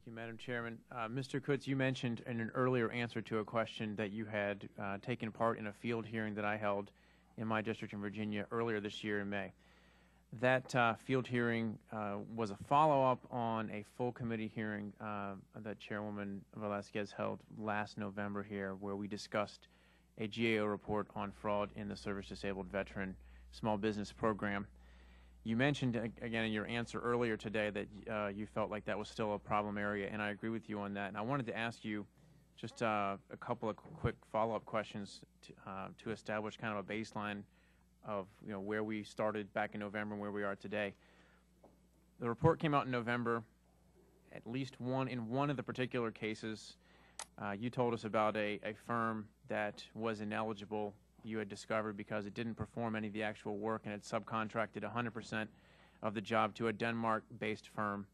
Thank you, Madam Chairman. Mr. Kutz, you mentioned in an earlier answer to a question that you had taken part in a field hearing that I held in my district in Virginia earlier this year in May. That field hearing was a follow-up on a full committee hearing that Chairwoman Velasquez held last November here, where we discussed a GAO report on fraud in the service-disabled veteran small business program. You mentioned, again, in your answer earlier today that you felt like that was still a problem area, and I agree with you on that. And I wanted to ask you just a couple of quick follow-up questions to establish kind of a baseline of where we started back in November and where we are today. The report came out in November. At least in one of the particular cases, you told us about a firm that was ineligible, you had discovered, because it didn't perform any of the actual work and had subcontracted 100% of the job to a Denmark-based firm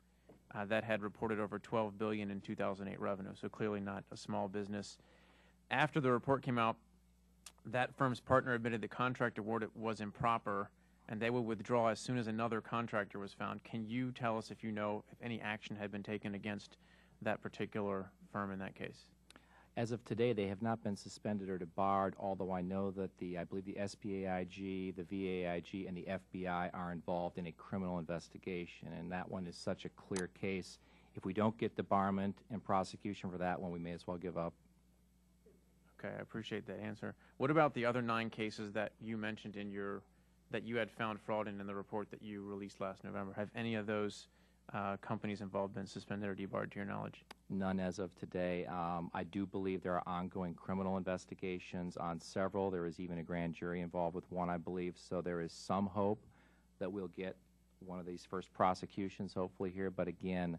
that had reported over $12 billion in 2008 revenue, so clearly not a small business. After the report came out, that firm's partner admitted the contract award was improper, and they would withdraw as soon as another contractor was found. Can you tell us if you know if any action had been taken against that particular firm in that case? As of today, they have not been suspended or debarred, although I know that I believe the SBA, the VAIG, and the FBI are involved in a criminal investigation, and that one is such a clear case. If we don't get debarment and prosecution for that one, we may as well give up. Okay, I appreciate that answer. What about the other 9 cases that you mentioned in that you had found fraud in the report that you released last November? Have any of those companies involved been suspended or debarred to your knowledge? None as of today. I do believe there are ongoing criminal investigations on several. There is even a grand jury involved with one, I believe. So there is some hope that we'll get one of these first prosecutions hopefully here. But again,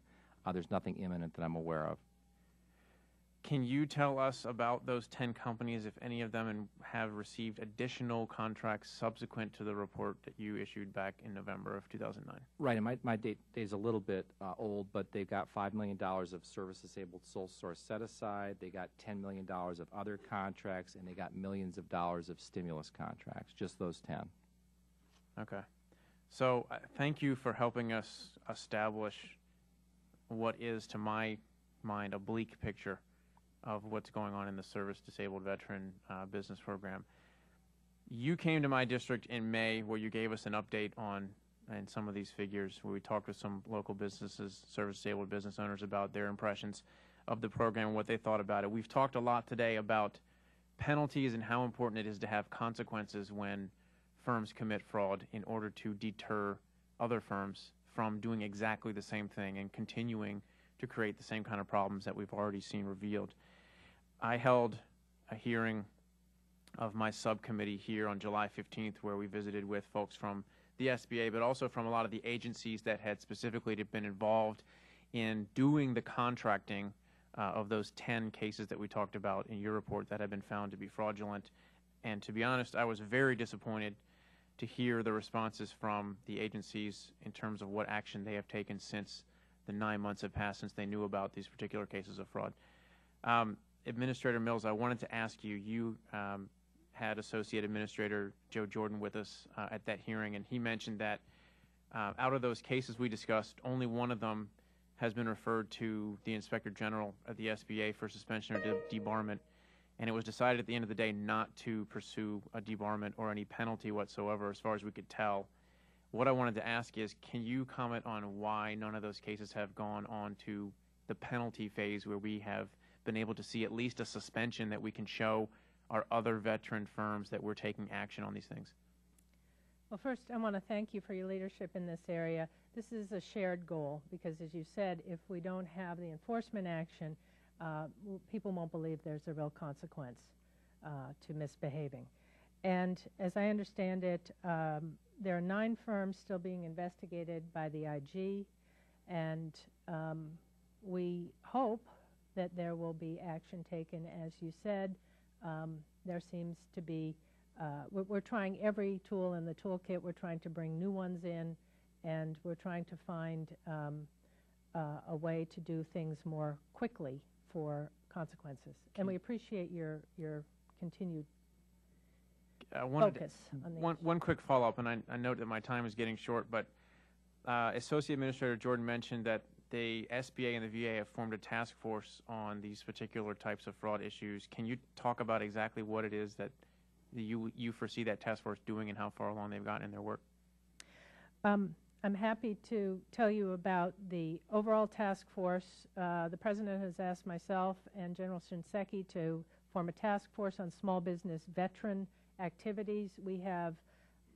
there's nothing imminent that I'm aware of. Can you tell us about those 10 companies, if any of them have received additional contracts subsequent to the report that you issued back in November of 2009? Right, and my date is a little bit old, but they've got $5 million of service-disabled sole source set-aside. They got $10 million of other contracts, and they got millions of dollars of stimulus contracts, just those 10. Okay. So thank you for helping us establish what is, to my mind, a bleak picture of what's going on in the service-disabled veteran business program. You came to my district in May where you gave us an update on and some of these figures, where we talked with some local businesses, service-disabled business owners, about their impressions of the program and what they thought about it. We've talked a lot today about penalties and how important it is to have consequences when firms commit fraud in order to deter other firms from doing exactly the same thing and continuing to create the same kind of problems that we've already seen revealed. I held a hearing of my subcommittee here on July 15th where we visited with folks from the SBA, but also from a lot of the agencies that had specifically been involved in doing the contracting of those 10 cases that we talked about in your report that had been found to be fraudulent. And to be honest, I was very disappointed to hear the responses from the agencies in terms of what action they have taken since the 9 months have passed since they knew about these particular cases of fraud. Administrator Mills, I wanted to ask you, you had Associate Administrator Joe Jordan with us at that hearing, and he mentioned that out of those cases we discussed, only one of them has been referred to the Inspector General of the SBA for suspension or debarment, and it was decided at the end of the day not to pursue a debarment or any penalty whatsoever as far as we could tell. What I wanted to ask is, can you comment on why none of those cases have gone on to the penalty phase where we have been able to see at least a suspension that we can show our other veteran firms that we're taking action on these things? Well, first, I want to thank you for your leadership in this area. This is a shared goal because, as you said, if we don't have the enforcement action, people won't believe there's a real consequence to misbehaving. And as I understand it, there are 9 firms still being investigated by the IG, and we hope that there will be action taken. As you said, there seems to be, we're trying every tool in the toolkit. We're trying to bring new ones in, and we're trying to find a way to do things more quickly for consequences. And we appreciate your continued focus on the one quick follow-up, and I note that my time is getting short, but Associate Administrator Jordan mentioned that the SBA and the VA have formed a task force on these particular types of fraud issues. Can you talk about exactly what it is that you foresee that task force doing and how far along they've gotten in their work? I'm happy to tell you about the overall task force. The President has asked myself and General Shinseki to form a task force on small business veteran activities. We have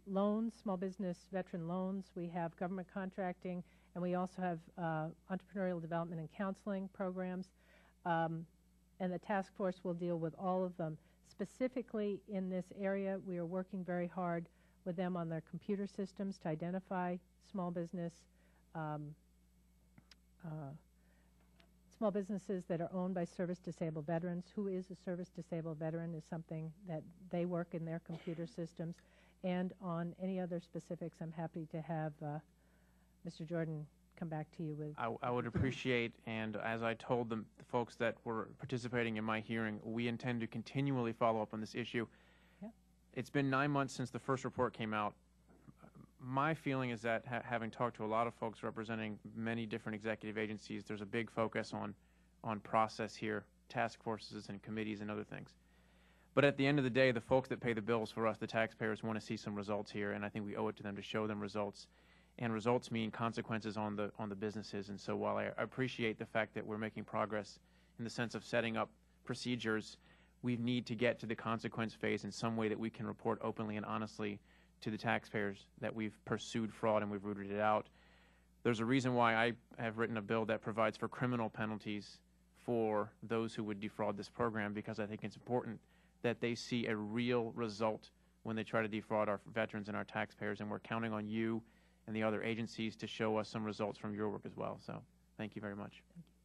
loans, small business veteran loans. We have government contracting, and we also have entrepreneurial development and counseling programs. And the task force will deal with all of them. Specifically in this area, we are working very hard with them on their computer systems to identify small businesses that are owned by service-disabled veterans. Who is a service-disabled veteran is something that they work in their computer systems. And on any other specifics, I'm happy to have Mr. Jordan come back to you with. I would appreciate, and as I told the folks that were participating in my hearing, we intend to continually follow up on this issue. Yep. It's been 9 months since the first report came out. My feeling is that having talked to a lot of folks representing many different executive agencies, there's a big focus on process here, task forces and committees and other things. But at the end of the day, the folks that pay the bills for us, the taxpayers, want to see some results here, and I think we owe it to them to show them results. And results mean consequences on the businesses. And so while I appreciate the fact that we're making progress in the sense of setting up procedures, we need to get to the consequence phase in some way that we can report openly and honestly to the taxpayers that we've pursued fraud and we've rooted it out. There's a reason why I have written a bill that provides for criminal penalties for those who would defraud this program, because I think it's important that they see a real result when they try to defraud our veterans and our taxpayers, and we're counting on you and the other agencies to show us some results from your work as well. So thank you very much. Thank you.